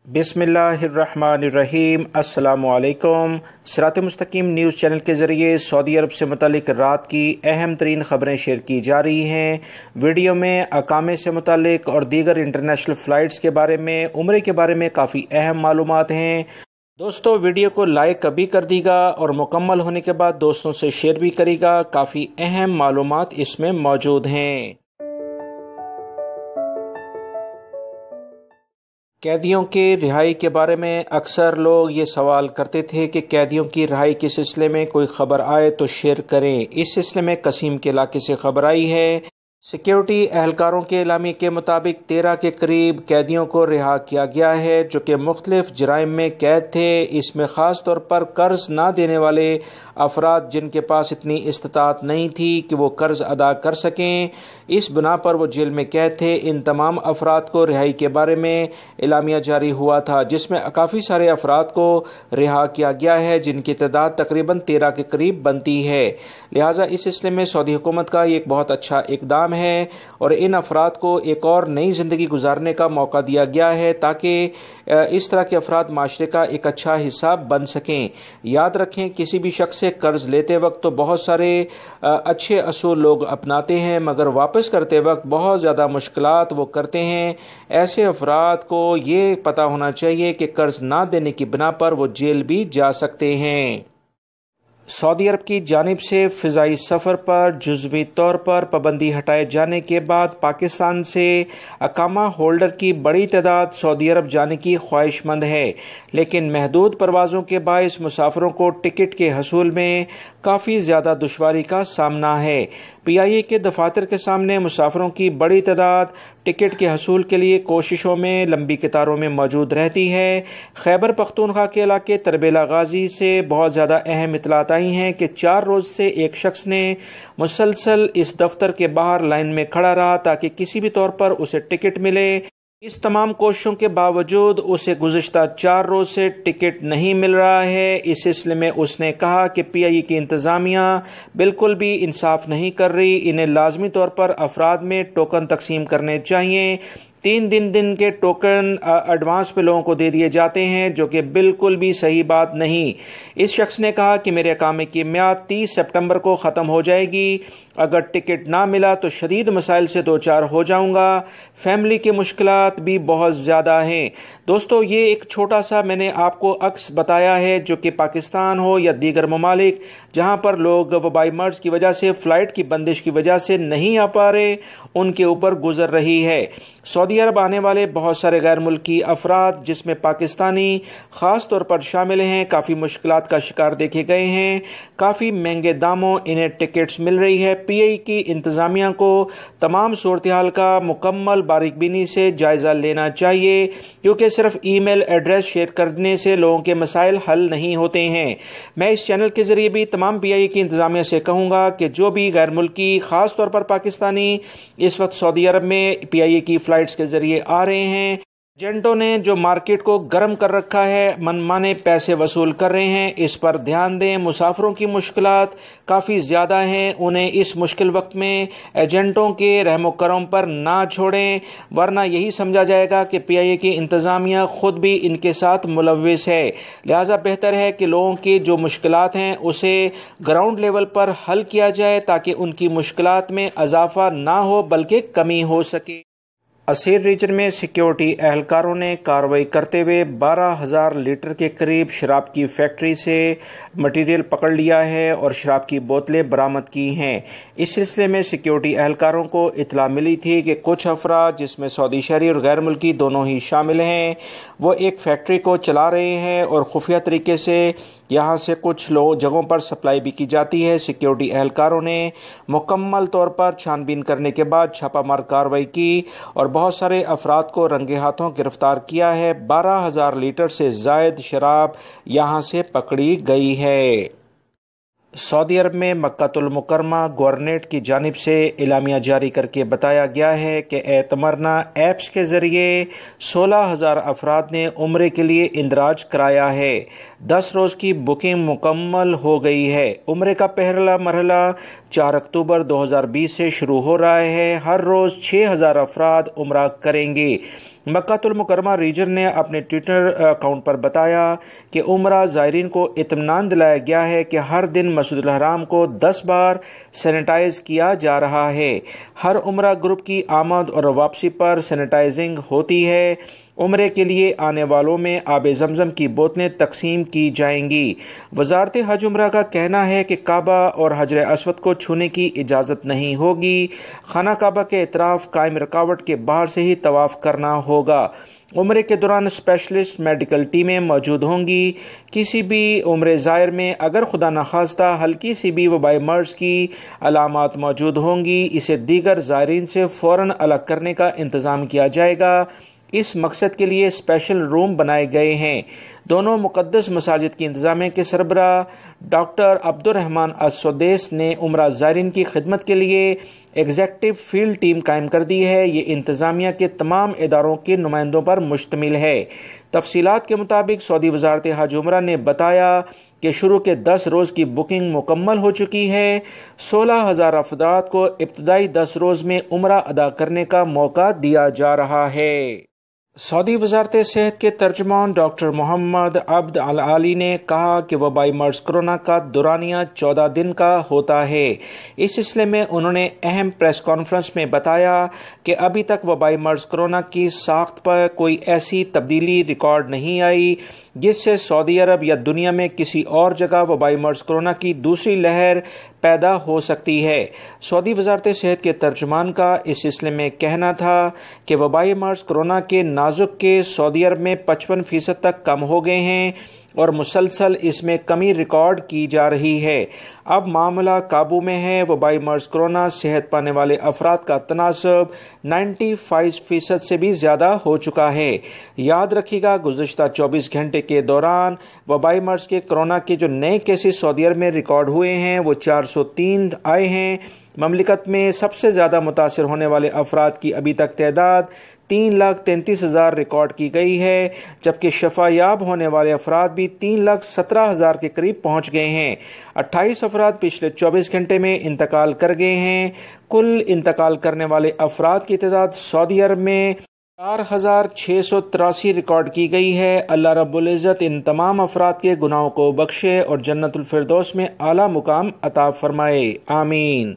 बिस्मिल्लाहिर्रहमानिर्रहीम। अस्सलामुअलैकुम। सिरात मुस्तकीम न्यूज़ चैनल के ज़रिए सऊदी अरब से मुतालिक रात की अहम तरीन ख़बरें शेयर की जा रही हैं। वीडियो में अकामे से मुतालिक और दीगर इंटरनेशनल फ़्लाइट्स के बारे में, उम्रे के बारे में काफ़ी अहम मालूमात हैं। दोस्तों, वीडियो को लाइक कभी कर दीगा और मुकम्मल होने के बाद दोस्तों से शेयर भी करेगा। काफ़ी अहम मालूमात इसमें मौजूद हैं। कैदियों के रिहाई के बारे में अक्सर लोग ये सवाल करते थे कि कैदियों की रिहाई के सिलसिले में कोई ख़बर आए तो शेयर करें। इस सिलसिले में कसीम के इलाके से ख़बर आई है। सिक्योरिटी एहलकारों के इलामी के मुताबिक 13 के करीब कैदियों को रिहा किया गया है जो कि मुख्तलिफ जराइम में कैद थे। इसमें ख़ास तौर पर कर्ज ना देने वाले अफराद जिनके पास इतनी इस्तात नहीं थी कि वो कर्ज अदा कर सकें, इस बिना पर वो जेल में कैद थे। इन तमाम अफराद को रिहाई के बारे में एलामिया जारी हुआ था जिसमें काफ़ी सारे अफराद को रिहा किया गया है जिनकी तादाद तकरीबन 13 के करीब बनती है। लिहाजा इस सिलसिले में सऊदी हुकूमत का ये एक बहुत अच्छा इकदाम है और इन अफराद को एक और नई ज़िंदगी गुजारने का मौका दिया गया है ताकि इस तरह के अफराद माशरे का एक अच्छा हिस्सा बन सकें। याद रखें, किसी भी शख्स से कर्ज लेते वक्त तो बहुत सारे अच्छे असूल लोग अपनाते हैं मगर वापस करते वक्त बहुत ज़्यादा मुश्किलात वो करते हैं। ऐसे अफराद को ये पता होना चाहिए कि कर्ज ना देने की बिना पर वो जेल भी जा सकते हैं। सऊदी अरब की जानिब से फ़िज़ाई सफ़र पर जुज़वी तौर पर पाबंदी हटाए जाने के बाद पाकिस्तान से अकामा होल्डर की बड़ी तादाद सऊदी अरब जाने की ख्वाहिशमंद है, लेकिन महदूद परवाज़ों के बाइस मुसाफिरों को टिकट के हसूल में काफ़ी ज़्यादा दुश्वारी का सामना है। PIA के दफातर के सामने मुसाफिरों की बड़ी तादाद टिकट के हसूल के लिए कोशिशों में लंबी कतारों में मौजूद रहती है। खैबर पख्तूनख्वा के इलाके तरबेला गाजी से बहुत ज़्यादा अहम इतलात आई हैं कि 4 रोज़ से एक शख्स ने मुसलसल इस दफ्तर के बाहर लाइन में खड़ा रहा ताकि किसी भी तौर पर उसे टिकट मिले। इस तमाम कोशिशों के बावजूद उसे गुज़िश्ता 4 रोज़ से टिकट नहीं मिल रहा है। इस सिलसिले में उसने कहा कि PIA की इंतज़ामिया बिल्कुल भी इंसाफ नहीं कर रही। इन्हें लाजमी तौर पर अफराद में टोकन तकसीम करने चाहिए। 3 दिन के टोकन एडवांस पे लोगों को दे दिए जाते हैं जो कि बिल्कुल भी सही बात नहीं। इस शख्स ने कहा कि मेरे अकामे की मियाद 30 सितंबर को ख़त्म हो जाएगी। अगर टिकट ना मिला तो शदीद मसाइल से दो चार हो जाऊंगा। फैमिली की मुश्किलात भी बहुत ज़्यादा हैं। दोस्तों, ये एक छोटा सा मैंने आपको अक्स बताया है जो कि पाकिस्तान हो या दीगर ममालिक जहाँ पर लोग वबाई मर्ज की वजह से, फ़्लाइट की बंदिश की वजह से नहीं आ पा रहे, उनके ऊपर गुजर रही है। सऊदी अरब आने वाले बहुत सारे गैर मुल्की अफराद जिसमें पाकिस्तानी ख़ास तौर पर शामिल हैं काफ़ी मुश्किलात का शिकार देखे गए हैं। काफ़ी महंगे दामों इन्हें टिकट्स मिल रही है। PIA की इंतज़ामिया को तमाम सूरत हाल का मुकम्मल बारीकबीनी से जायज़ा लेना चाहिए क्योंकि सिर्फ ईमेल एड्रेस शेयर करने से लोगों के मसाइल हल नहीं होते हैं। मैं इस चैनल के ज़रिए भी तमाम PIA की इंतज़ामिया से कहूँगा कि जो भी गैर मुल्की ख़ास तौर पर पाकिस्तानी इस वक्त सऊदी अरब में PIA की फ़्लाइट्स के ज़रिए आ रहे हैं, एजेंटों ने जो मार्केट को गर्म कर रखा है, मनमाने पैसे वसूल कर रहे हैं, इस पर ध्यान दें। मुसाफिरों की मुश्किलात काफ़ी ज़्यादा हैं, उन्हें इस मुश्किल वक्त में एजेंटों के रहमो करम पर ना छोड़ें वरना यही समझा जाएगा कि PIA की इंतज़ामिया ख़ुद भी इनके साथ मुलव्विस है। लिहाजा बेहतर है कि लोगों की जो मुश्किलात हैं उसे ग्राउंड लेवल पर हल किया जाए ताकि उनकी मुश्किलात में इजाफा ना हो बल्कि कमी हो सके। असीर रीजन में सिक्योरिटी एहलकारों ने कार्रवाई करते हुए 12,000 लीटर के करीब शराब की फैक्ट्री से मटीरियल पकड़ लिया है और शराब की बोतलें बरामद की हैं। इस सिलसिले में सिक्योरिटी एहलकारों को इतला मिली थी कि कुछ अफराद जिसमें सऊदी शहरी और गैर मुल्की दोनों ही शामिल हैं, वो एक फैक्ट्री को चला रहे हैं और खुफिया तरीके से यहाँ से कुछ जगहों पर सप्लाई भी की जाती है। सिक्योरिटी एहलकारों ने मुकम्मल तौर पर छानबीन करने के बाद छापामार कार्रवाई की और बहुत सारे अफराद को रंगे हाथों गिरफ्तार किया है। 12,000 लीटर से ज़ायद शराब यहाँ से पकड़ी गई है। सऊदी अरब में मक्कातुल मुकरमा गवर्नरेट की जानिब से इलामिया जारी करके बताया गया है कि एतमरना ऐप्स के ज़रिए 16,000 अफराद ने उम्रे के लिए इंदराज कराया है। 10 रोज़ की बुकिंग मुकम्मल हो गई है। उम्रे का पहला मरहला 4 अक्टूबर 2020 से शुरू हो रहा है। हर रोज़ 6,000 अफराद उम्रा करेंगे। مکہ المکرمہ ریجن نے اپنے ٹویٹر اکاؤنٹ پر بتایا کہ عمرہ زائرین کو اطمینان دلایا گیا ہے کہ ہر دن مسجد الحرام کو 10 بار سینیٹائز کیا جا رہا ہے۔ ہر عمرہ گروپ کی آمد اور واپسی پر سینیٹائزنگ ہوتی ہے۔ عمرے کے لیے آنے والوں میں آب زمزم کی بوتلیں تقسیم کی جائیں گی۔ وزارت حج عمرہ کا کہنا ہے کہ کعبہ اور حجر اسود کو چھونے کی اجازت نہیں ہوگی۔ خانہ کعبہ کے اطراف قائم رکاوٹ کے باہر سے ہی طواف کرنا ہوگا۔ عمرے کے دوران اسپیشلسٹ میڈیکل ٹیمیں موجود ہوں گی۔ کسی بھی عمرے زائر میں اگر خدا نخواستہ ہلکی سی بھی وبائی مرض کی علامات موجود ہوں گی، اسے دیگر زائرین سے فوراً الگ کرنے کا انتظام کیا جائے گا۔ اس مقصد کے لیے اسپیشل روم بنائے گئے ہیں۔ دونوں مقدس مساجد کی انتظامیہ کے سربراہ ڈاکٹر عبد الرحمن السدیس نے عمرہ زائرین کی خدمت کے لیے ایگزیکٹو فیلڈ ٹیم قائم کر دی ہے۔ یہ انتظامیہ کے تمام اداروں کے نمائندوں پر مشتمل ہے۔ تفصیلات کے مطابق سعودی وزارت حج عمرہ نے بتایا کہ شروع کے 10 روز کی بکنگ مکمل ہو چکی ہے۔ 16,000 افراد کو ابتدائی 10 روز میں عمرہ ادا کرنے کا موقع دیا جا رہا ہے۔ سعودی وزارت صحت کے ترجمان ڈاکٹر محمد عبد العالی نے کہا کہ وبائی مرض کرونا کا دورانیہ 14 دن کا ہوتا ہے۔ اس سلسلے میں انہوں نے اہم پریس کانفرنس میں بتایا کہ ابھی تک وبائی مرض کرونا کی ساخت پر کوئی ایسی تبدیلی ریکارڈ نہیں آئی جس سے سعودی عرب یا دنیا میں کسی اور جگہ وبائی مرض کرونا کی دوسری لہر پیدا ہو سکتی ہے۔ سعودی وزارت صحت کے ترجمان کا اس سلسلے میں کہنا تھا کہ وبائی مرض کرونا کے نازک کے سعودی عرب میں 55% تک کم ہو گئے ہیں اور مسلسل اس میں کمی ریکارڈ کی جا رہی ہے۔ اب معاملہ قابو میں ہے۔ وبائی مرض کرونا صحت پانے والے افراد کا تناسب 95% سے بھی زیادہ ہو چکا ہے۔ یاد رکھیے گا، گزشتہ 24 گھنٹے کے دوران وبائی مرض کے کرونا کے جو نئے کیسز سعودی عرب میں ریکارڈ ہوئے ہیں وہ 403 آئے ہیں۔ مملکت میں سب سے زیادہ متاثر ہونے والے افراد کی ابھی تک تعداد 3,33,000 ریکارڈ کی گئی ہے، جبکہ شفا یاب ہونے والے افراد بھی 3,17,000 کے قریب پہنچ گئے ہیں۔ 28 افراد پچھلے 24 گھنٹے میں انتقال کر گئے ہیں۔ کل انتقال کرنے والے افراد کی تعداد سعودی عرب میں 4,683 ریکارڈ کی گئی ہے۔ اللہ رب العزت ان تمام افراد کے گناہوں کو بخشے اور جنت الفردوس میں اعلیٰ مقام عطا فرمائے، آمین۔